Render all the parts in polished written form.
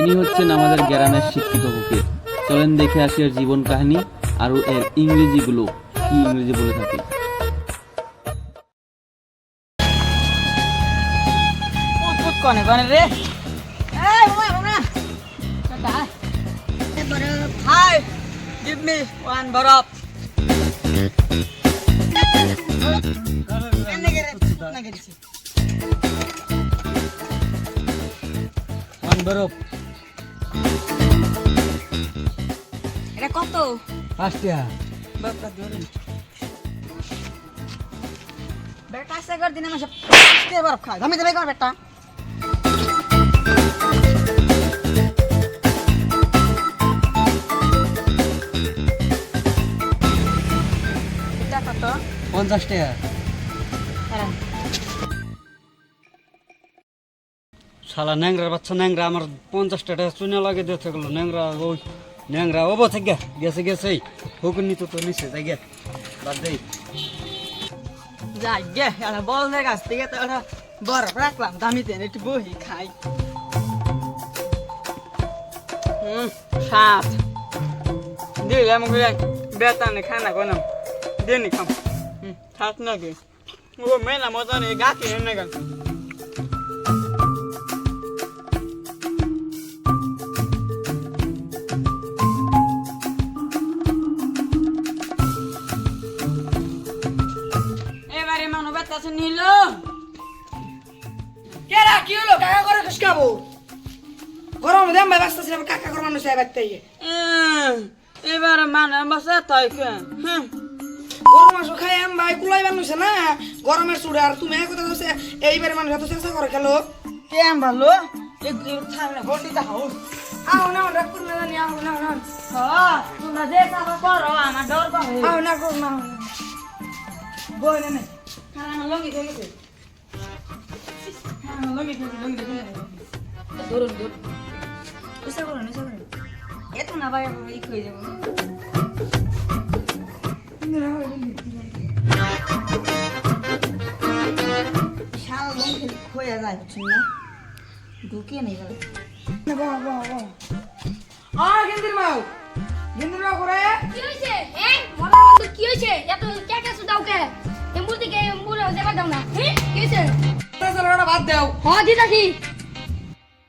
ইনি হচ্ছেন আমাদের গ্রামের শিক্ষিত ফকির। চলেন দেখে আসি এর জীবন কাহিনী আর এর ইংরেজিগুলো কি ইংরেজি বলে থাকে। কনে কনে রে হাই give me one বরফ one বরফ এটা কত? 5 টাকা বাপটা ধরুন বেটা সাগর দিনে মাসে 5 টাকা বরফ খায় আমি দেবে কর বেটা এটা কত? 50 টাকা হ্যাঁ শালা ন্যাংরার বাচ্চা ন্যাংরা আমার 50 টাকা চুনা লাগে দিতে গেল ন্যাংরা ওই ন্যাংরা ও বসে গেছে গেছে হুকুন নিত তো নিচে যাই গে বাদ দেই যাই গে এটা বলদের কাছ থেকে তো এটা বরফ রাখলাম দামিতে একটু বহি খাই সাত দিলে আমাকে বেতানে খানা কোনাম দেনি খাম সাত নাকি ও মেলা মজা নেই গাছি এনে গান এবারে মানো বেতাছে নিল কেরা কি হলো কাকা করে খুশকাবো গরম দেম ভাই বাস্তাছি না কাকা করে মানুষ আইবাতে এবারে মানে বসে তাই কে গরম মাছ খাই আম ভাই কুলাই মানুষ না গরমের চুড়ে আর তুমি এক কথা হচ্ছে এইবারে মানুষ এত চেষ্টা করে খেলো কেম ভালো একটু থামলে বটিটা হোক আও না ওটা কোন না জানি আও না না তোমরা যে কাজ করো আমার ডর পাবে আও না কোন না বই না খানা লগি দেখেছে খানা লগি দেখেছে ধরুন ধরুন এসে করুন এত না ভাই এই কই যাব শাল লঙ্কি খোয়া যায় বুঝছেন না ঢুকিয়ে নেই গেল না বাবা বাবা আ গেন্দির মাও করে কি হইছে মরা বন্ধু কি হইছে এত কেকে সুদাও কে এমবুল দিকে এমবুল যাবা দাও না কি হইছে তাছাড়া ভাত দাও হ্যাঁ দিদাকি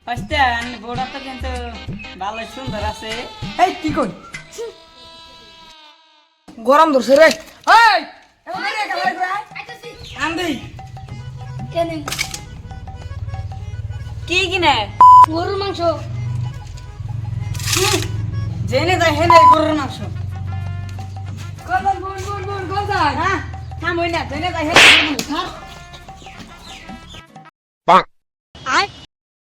ফার্স্টে আনি বড়টা তো কিন্তু ভালো সুন্দর আছে এই কি কই গরম ধরছে রে এই এমন রে কালাই করে আইতাছি আন্দি কেনে কি কিনে গরুর মাংস জেনে যায় হেনে গরুর মাংস গলদার বোন হ্যাঁ থাম হই না জেনে যায় হেনে গরুর মাংস